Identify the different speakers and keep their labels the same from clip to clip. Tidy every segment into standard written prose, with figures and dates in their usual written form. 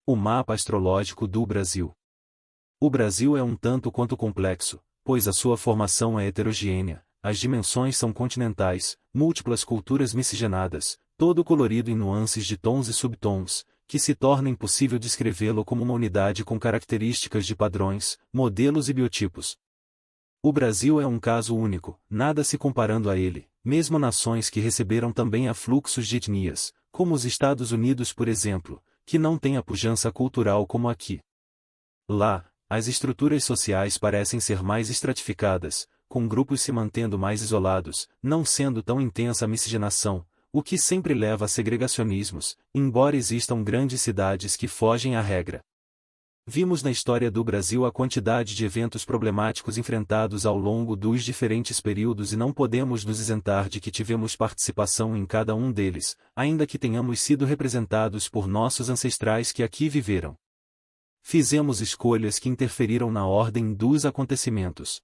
Speaker 1: O mapa astrológico do Brasil. O Brasil é um tanto quanto complexo, pois a sua formação é heterogênea, as dimensões são continentais, múltiplas culturas miscigenadas, todo colorido em nuances de tons e subtons, que se torna impossível descrevê-lo como uma unidade com características de padrões, modelos e biotipos. O Brasil é um caso único, nada se comparando a ele, mesmo nações que receberam também afluxos de etnias, como os Estados Unidos por exemplo, que não têm a pujança cultural como aqui. Lá, as estruturas sociais parecem ser mais estratificadas, com grupos se mantendo mais isolados, não sendo tão intensa a miscigenação, o que sempre leva a segregacionismos, embora existam grandes cidades que fogem à regra. Vimos na história do Brasil a quantidade de eventos problemáticos enfrentados ao longo dos diferentes períodos e não podemos nos isentar de que tivemos participação em cada um deles, ainda que tenhamos sido representados por nossos ancestrais que aqui viveram. Fizemos escolhas que interferiram na ordem dos acontecimentos.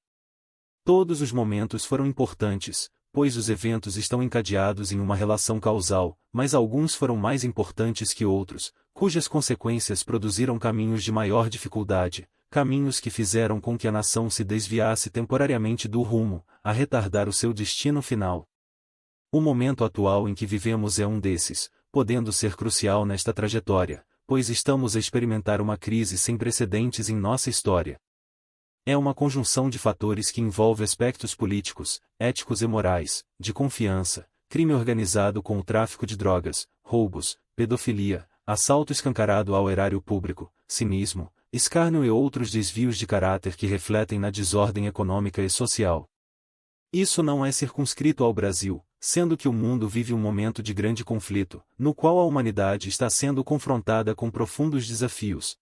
Speaker 1: Todos os momentos foram importantes, pois os eventos estão encadeados em uma relação causal, mas alguns foram mais importantes que outros, cujas consequências produziram caminhos de maior dificuldade, caminhos que fizeram com que a nação se desviasse temporariamente do rumo, a retardar o seu destino final. O momento atual em que vivemos é um desses, podendo ser crucial nesta trajetória, pois estamos a experimentar uma crise sem precedentes em nossa história. É uma conjunção de fatores que envolve aspectos políticos, éticos e morais, de confiança, crime organizado com o tráfico de drogas, roubos, pedofilia, assalto escancarado ao erário público, cinismo, escárnio e outros desvios de caráter que refletem na desordem econômica e social. Isso não é circunscrito ao Brasil, sendo que o mundo vive um momento de grande conflito, no qual a humanidade está sendo confrontada com profundos desafios.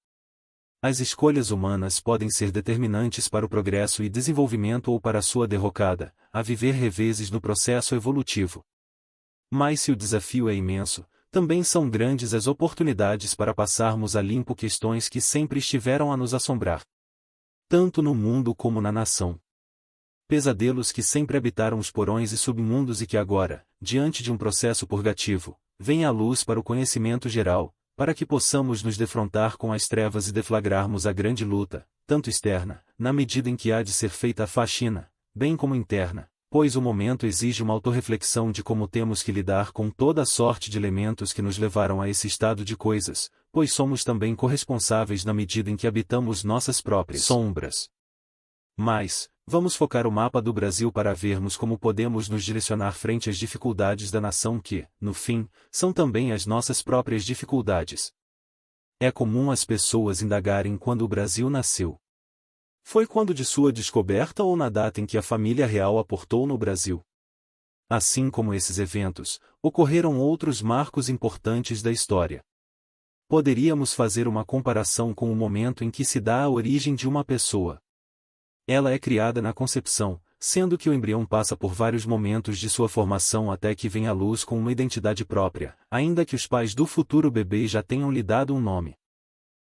Speaker 1: As escolhas humanas podem ser determinantes para o progresso e desenvolvimento ou para sua derrocada, a viver reveses no processo evolutivo. Mas se o desafio é imenso, também são grandes as oportunidades para passarmos a limpo questões que sempre estiveram a nos assombrar. Tanto no mundo como na nação. Pesadelos que sempre habitaram os porões e submundos e que agora, diante de um processo purgativo, vêm à luz para o conhecimento geral, para que possamos nos defrontar com as trevas e deflagrarmos a grande luta, tanto externa, na medida em que há de ser feita a faxina, bem como interna, pois o momento exige uma autorreflexão de como temos que lidar com toda a sorte de elementos que nos levaram a esse estado de coisas, pois somos também corresponsáveis na medida em que habitamos nossas próprias sombras. Mas, vamos focar o mapa do Brasil para vermos como podemos nos direcionar frente às dificuldades da nação que, no fim, são também as nossas próprias dificuldades. É comum as pessoas indagarem quando o Brasil nasceu. Foi quando de sua descoberta ou na data em que a família real aportou no Brasil? Assim como esses eventos, ocorreram outros marcos importantes da história. Poderíamos fazer uma comparação com o momento em que se dá a origem de uma pessoa. Ela é criada na concepção, sendo que o embrião passa por vários momentos de sua formação até que vem à luz com uma identidade própria, ainda que os pais do futuro bebê já tenham lhe dado um nome.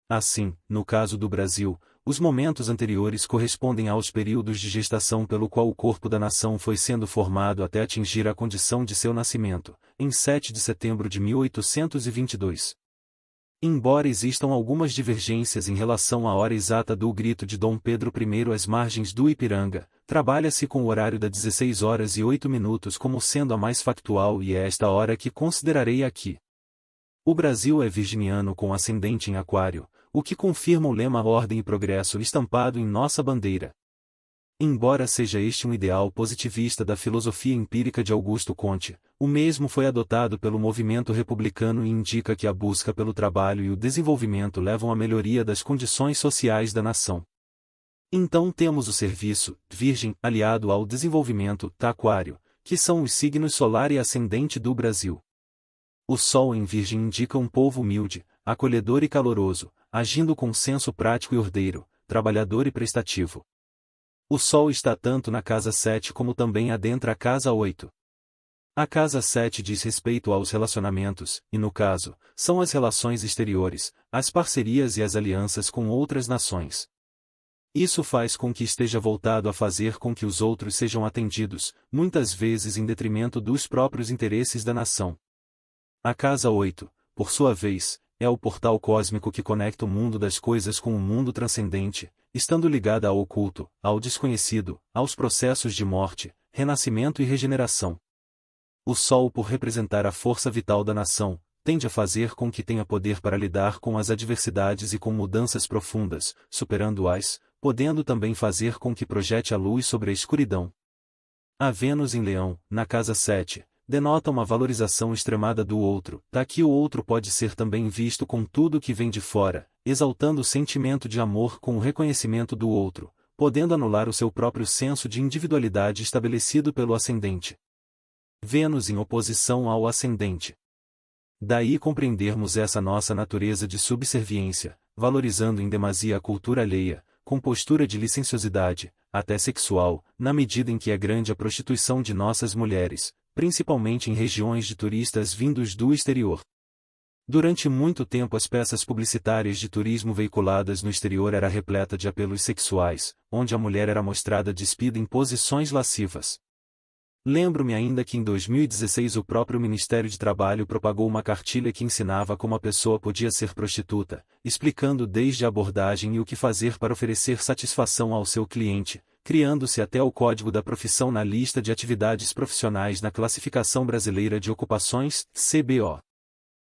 Speaker 1: Assim, no caso do Brasil, os momentos anteriores correspondem aos períodos de gestação pelo qual o corpo da nação foi sendo formado até atingir a condição de seu nascimento, em 7 de setembro de 1822. Embora existam algumas divergências em relação à hora exata do grito de Dom Pedro I às margens do Ipiranga, trabalha-se com o horário das 16 horas e 8 minutos como sendo a mais factual e é esta hora que considerarei aqui. O Brasil é virginiano com ascendente em Aquário, o que confirma o lema Ordem e Progresso estampado em nossa bandeira. Embora seja este um ideal positivista da filosofia empírica de Augusto Comte, o mesmo foi adotado pelo movimento republicano e indica que a busca pelo trabalho e o desenvolvimento levam à melhoria das condições sociais da nação. Então temos o serviço, Virgem, aliado ao desenvolvimento, Aquário, que são os signos solar e ascendente do Brasil. O Sol em Virgem indica um povo humilde, acolhedor e caloroso, agindo com senso prático e ordeiro, trabalhador e prestativo. O Sol está tanto na casa 7 como também adentra a casa 8. A casa 7 diz respeito aos relacionamentos, e no caso, são as relações exteriores, as parcerias e as alianças com outras nações. Isso faz com que esteja voltado a fazer com que os outros sejam atendidos, muitas vezes em detrimento dos próprios interesses da nação. A casa 8, por sua vez, é o portal cósmico que conecta o mundo das coisas com o mundo transcendente, estando ligada ao oculto, ao desconhecido, aos processos de morte, renascimento e regeneração. O Sol, por representar a força vital da nação, tende a fazer com que tenha poder para lidar com as adversidades e com mudanças profundas, superando-as, podendo também fazer com que projete a luz sobre a escuridão. A Vênus em Leão, na casa 7, denota uma valorização extremada do outro. Daqui o outro pode ser também visto com tudo que vem de fora, exaltando o sentimento de amor com o reconhecimento do outro, podendo anular o seu próprio senso de individualidade estabelecido pelo ascendente. Vênus em oposição ao ascendente. Daí compreendermos essa nossa natureza de subserviência, valorizando em demasia a cultura alheia, com postura de licenciosidade, até sexual, na medida em que é grande a prostituição de nossas mulheres, principalmente em regiões de turistas vindos do exterior. Durante muito tempo as peças publicitárias de turismo veiculadas no exterior era repleta de apelos sexuais, onde a mulher era mostrada despida em posições lascivas. Lembro-me ainda que em 2016 o próprio Ministério de Trabalho propagou uma cartilha que ensinava como a pessoa podia ser prostituta, explicando desde a abordagem e o que fazer para oferecer satisfação ao seu cliente, criando-se até o Código da Profissão na lista de atividades profissionais na Classificação Brasileira de Ocupações, CBO.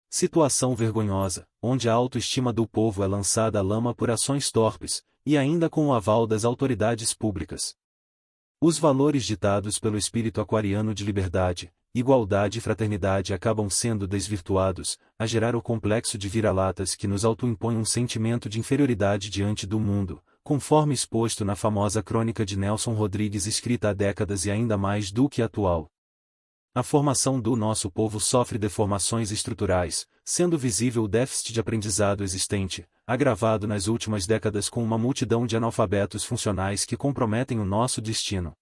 Speaker 1: Situação vergonhosa, onde a autoestima do povo é lançada à lama por ações torpes, e ainda com o aval das autoridades públicas. Os valores ditados pelo espírito aquariano de liberdade, igualdade e fraternidade acabam sendo desvirtuados, a gerar o complexo de vira-latas que nos autoimpõe um sentimento de inferioridade diante do mundo, conforme exposto na famosa crônica de Nelson Rodrigues escrita há décadas e ainda mais do que atual. A formação do nosso povo sofre deformações estruturais, sendo visível o déficit de aprendizado existente, agravado nas últimas décadas com uma multidão de analfabetos funcionais que comprometem o nosso destino.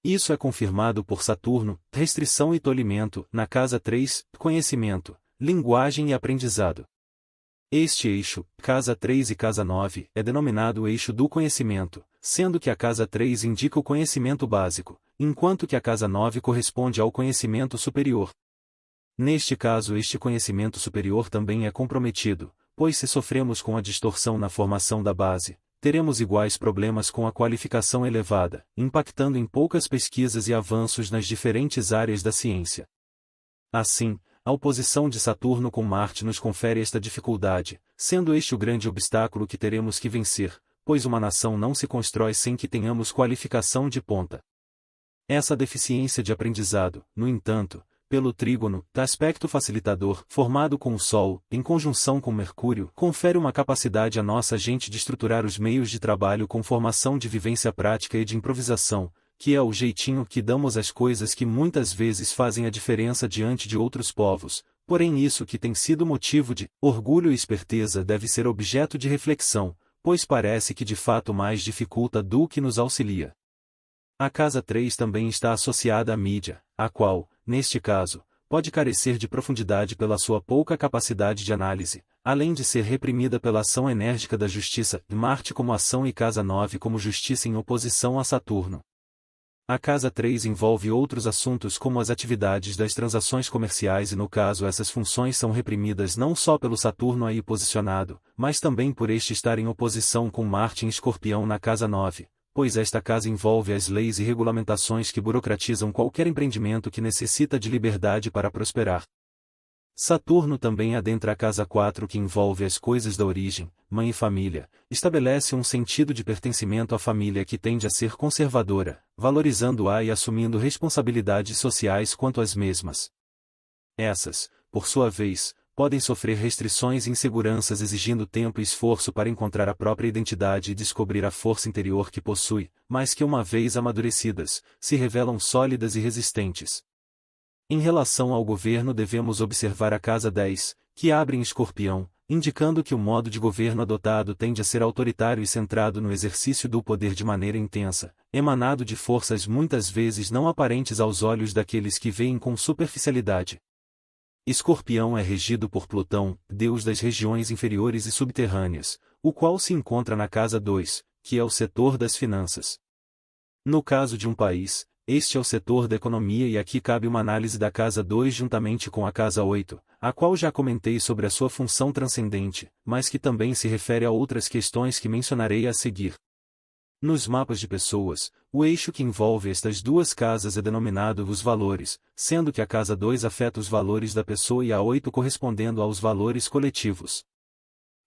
Speaker 1: Isso é confirmado por Saturno, restrição e tolimento, na casa 3, conhecimento, linguagem e aprendizado. Este eixo, casa 3 e casa 9, é denominado o eixo do conhecimento, sendo que a casa 3 indica o conhecimento básico, enquanto que a casa 9 corresponde ao conhecimento superior. Neste caso este conhecimento superior também é comprometido, pois se sofremos com a distorção na formação da base, teremos iguais problemas com a qualificação elevada, impactando em poucas pesquisas e avanços nas diferentes áreas da ciência. Assim, a oposição de Saturno com Marte nos confere esta dificuldade, sendo este o grande obstáculo que teremos que vencer, pois uma nação não se constrói sem que tenhamos qualificação de ponta. Essa deficiência de aprendizado, no entanto, pelo trígono, aspecto facilitador, formado com o Sol, em conjunção com Mercúrio, confere uma capacidade à nossa gente de estruturar os meios de trabalho com formação de vivência prática e de improvisação, que é o jeitinho que damos às coisas que muitas vezes fazem a diferença diante de outros povos, porém isso que tem sido motivo de orgulho e esperteza deve ser objeto de reflexão, pois parece que de fato mais dificulta do que nos auxilia. A casa 3 também está associada à mídia, a qual, neste caso, pode carecer de profundidade pela sua pouca capacidade de análise, além de ser reprimida pela ação enérgica da justiça, Marte como ação e casa 9 como justiça em oposição a Saturno. A casa 3 envolve outros assuntos como as atividades das transações comerciais e no caso essas funções são reprimidas não só pelo Saturno aí posicionado, mas também por este estar em oposição com Marte em Escorpião na casa 9. Pois esta casa envolve as leis e regulamentações que burocratizam qualquer empreendimento que necessita de liberdade para prosperar. Saturno também adentra a casa 4 que envolve as coisas da origem, mãe e família, estabelece um sentido de pertencimento à família que tende a ser conservadora, valorizando-a e assumindo responsabilidades sociais quanto às mesmas. Essas, por sua vez, podem sofrer restrições e inseguranças exigindo tempo e esforço para encontrar a própria identidade e descobrir a força interior que possui, mas que uma vez amadurecidas, se revelam sólidas e resistentes. Em relação ao governo devemos observar a casa 10, que abre em Escorpião, indicando que o modo de governo adotado tende a ser autoritário e centrado no exercício do poder de maneira intensa, emanado de forças muitas vezes não aparentes aos olhos daqueles que veem com superficialidade. Escorpião é regido por Plutão, deus das regiões inferiores e subterrâneas, o qual se encontra na casa 2, que é o setor das finanças. No caso de um país, Este é o setor da economia e aqui cabe uma análise da casa 2 juntamente com a casa 8, a qual já comentei sobre a sua função transcendente, mas que também se refere a outras questões que mencionarei a seguir. Nos mapas de pessoas, o eixo que envolve estas duas casas é denominado os valores, sendo que a casa 2 afeta os valores da pessoa e a 8 correspondendo aos valores coletivos.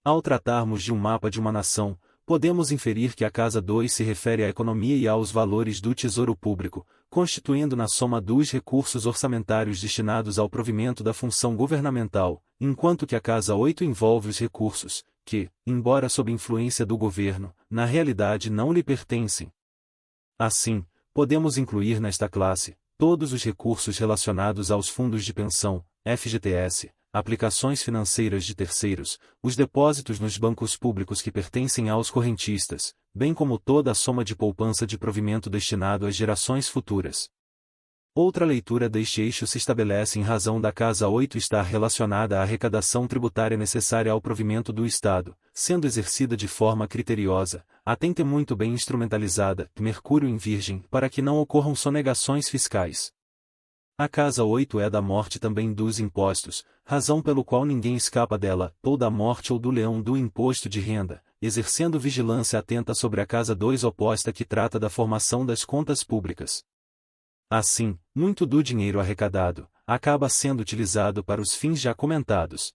Speaker 1: Ao tratarmos de um mapa de uma nação, podemos inferir que a casa 2 se refere à economia e aos valores do tesouro público, constituindo na soma dos recursos orçamentários destinados ao provimento da função governamental, enquanto que a casa 8 envolve os recursos, que, embora sob influência do governo, na realidade não lhe pertencem. Assim, podemos incluir nesta classe todos os recursos relacionados aos fundos de pensão, FGTS, aplicações financeiras de terceiros, os depósitos nos bancos públicos que pertencem aos correntistas, bem como toda a soma de poupança de provimento destinado às gerações futuras. Outra leitura deste eixo se estabelece em razão da casa 8 estar relacionada à arrecadação tributária necessária ao provimento do Estado, sendo exercida de forma criteriosa, atenta e muito bem instrumentalizada, Mercúrio em Virgem, para que não ocorram sonegações fiscais. A casa 8 é da morte também dos impostos, razão pelo qual ninguém escapa dela, ou da morte ou do leão do imposto de renda, exercendo vigilância atenta sobre a casa 2 oposta que trata da formação das contas públicas. Assim, muito do dinheiro arrecadado acaba sendo utilizado para os fins já comentados.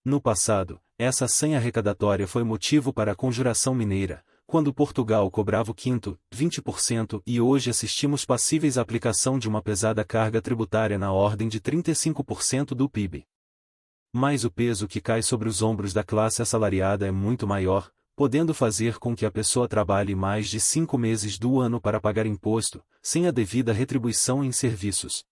Speaker 1: No passado, essa senha arrecadatória foi motivo para a Conjuração Mineira, quando Portugal cobrava o quinto, 20%, e hoje assistimos passíveis à aplicação de uma pesada carga tributária na ordem de 35% do PIB. Mas o peso que cai sobre os ombros da classe assalariada é muito maior, podendo fazer com que a pessoa trabalhe mais de 5 meses do ano para pagar imposto, sem a devida retribuição em serviços.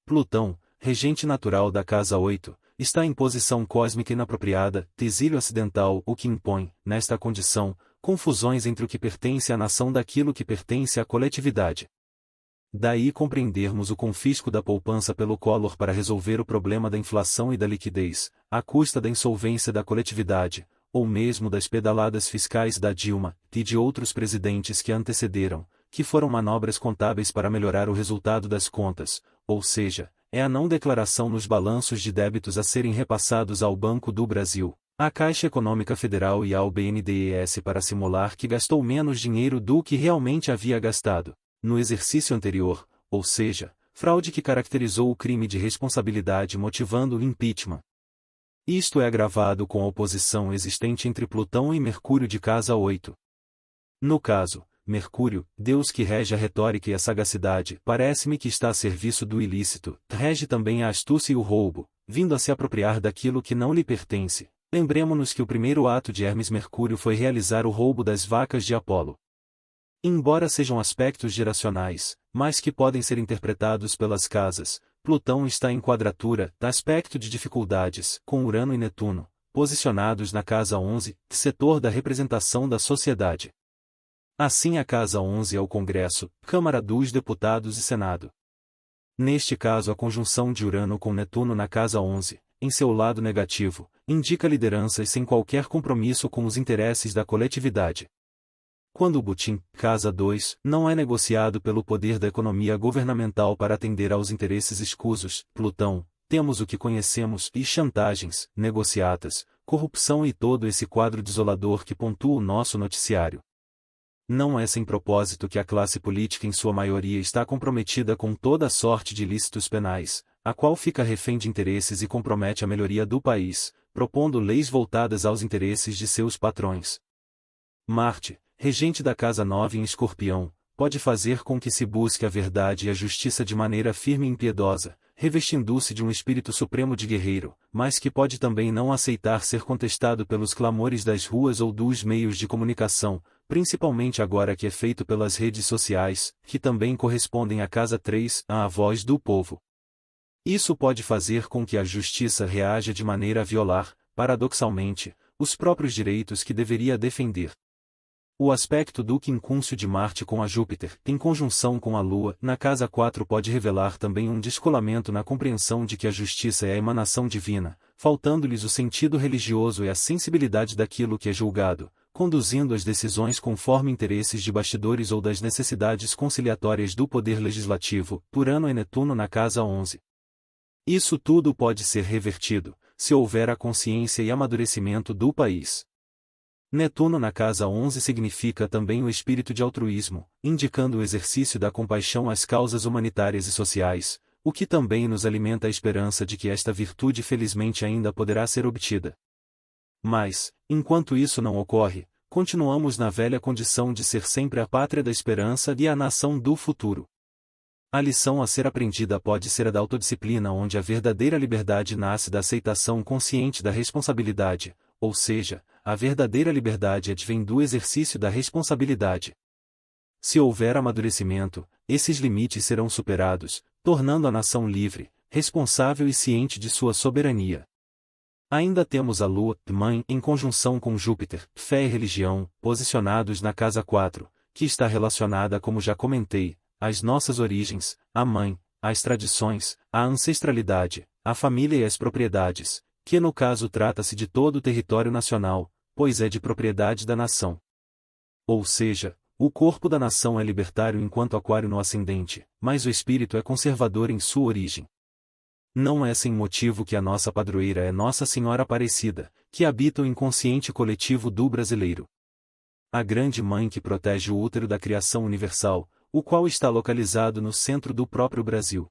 Speaker 1: Plutão, regente natural da casa 8, está em posição cósmica inapropriada, exílio acidental, o que impõe, nesta condição, confusões entre o que pertence à nação daquilo que pertence à coletividade. Daí compreendermos o confisco da poupança pelo Collor para resolver o problema da inflação e da liquidez, à custa da insolvência da coletividade, ou mesmo das pedaladas fiscais da Dilma, e de outros presidentes que a antecederam, que foram manobras contábeis para melhorar o resultado das contas, ou seja, é a não declaração nos balanços de débitos a serem repassados ao Banco do Brasil, à Caixa Econômica Federal e ao BNDES para simular que gastou menos dinheiro do que realmente havia gastado no exercício anterior, ou seja, fraude que caracterizou o crime de responsabilidade motivando o impeachment. Isto é agravado com a oposição existente entre Plutão e Mercúrio de casa 8. No caso, Mercúrio, Deus que rege a retórica e a sagacidade, parece-me que está a serviço do ilícito, rege também a astúcia e o roubo, vindo a se apropriar daquilo que não lhe pertence. Lembremo-nos que o primeiro ato de Hermes Mercúrio foi realizar o roubo das vacas de Apolo. Embora sejam aspectos geracionais, mas que podem ser interpretados pelas casas, Plutão está em quadratura, aspecto de dificuldades, com Urano e Netuno, posicionados na casa 11, setor da representação da sociedade. Assim a casa 11 é o Congresso, Câmara dos Deputados e Senado. Neste caso a conjunção de Urano com Netuno na casa 11, em seu lado negativo, indica lideranças sem qualquer compromisso com os interesses da coletividade. Quando o butim, casa 2, não é negociado pelo poder da economia governamental para atender aos interesses escusos, Plutão, temos o que conhecemos, e chantagens, negociatas, corrupção e todo esse quadro desolador que pontua o nosso noticiário. Não é sem propósito que a classe política em sua maioria está comprometida com toda a sorte de ilícitos penais, a qual fica refém de interesses e compromete a melhoria do país, propondo leis voltadas aos interesses de seus patrões. Marte, regente da casa 9 em Escorpião, pode fazer com que se busque a verdade e a justiça de maneira firme e impiedosa, revestindo-se de um espírito supremo de guerreiro, mas que pode também não aceitar ser contestado pelos clamores das ruas ou dos meios de comunicação, principalmente agora que é feito pelas redes sociais, que também correspondem à casa 3, à voz do povo. Isso pode fazer com que a justiça reaja de maneira a violar, paradoxalmente, os próprios direitos que deveria defender. O aspecto do quincúncio de Marte com a Júpiter, em conjunção com a Lua, na casa 4 pode revelar também um descolamento na compreensão de que a justiça é a emanação divina, faltando-lhes o sentido religioso e a sensibilidade daquilo que é julgado, conduzindo as decisões conforme interesses de bastidores ou das necessidades conciliatórias do poder legislativo, Urano e Netuno na casa 11. Isso tudo pode ser revertido, se houver a consciência e amadurecimento do país. Netuno na casa 11 significa também o espírito de altruísmo, indicando o exercício da compaixão às causas humanitárias e sociais, o que também nos alimenta a esperança de que esta virtude felizmente ainda poderá ser obtida. Mas, enquanto isso não ocorre, continuamos na velha condição de ser sempre a pátria da esperança e a nação do futuro. A lição a ser aprendida pode ser a da autodisciplina, onde a verdadeira liberdade nasce da aceitação consciente da responsabilidade, ou seja, a verdadeira liberdade advém do exercício da responsabilidade. Se houver amadurecimento, esses limites serão superados, tornando a nação livre, responsável e ciente de sua soberania. Ainda temos a Lua, Mãe, em conjunção com Júpiter, fé e religião, posicionados na casa 4, que está relacionada, como já comentei, às nossas origens, à Mãe, às tradições, à ancestralidade, à família e às propriedades, que no caso trata-se de todo o território nacional, pois é de propriedade da nação. Ou seja, o corpo da nação é libertário enquanto Aquário no ascendente, mas o espírito é conservador em sua origem. Não é sem motivo que a nossa padroeira é Nossa Senhora Aparecida, que habita o inconsciente coletivo do brasileiro. A grande mãe que protege o útero da criação universal, o qual está localizado no centro do próprio Brasil.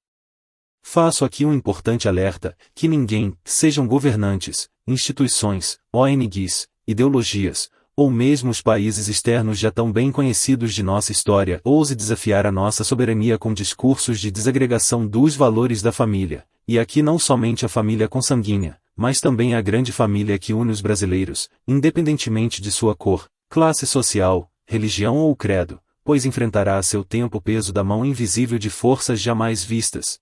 Speaker 1: Faço aqui um importante alerta, que ninguém, sejam governantes, instituições, ONGs, ideologias, ou mesmo os países externos já tão bem conhecidos de nossa história, ouse desafiar a nossa soberania com discursos de desagregação dos valores da família. E aqui não somente a família consanguínea, mas também a grande família que une os brasileiros, independentemente de sua cor, classe social, religião ou credo, pois enfrentará a seu tempo o peso da mão invisível de forças jamais vistas,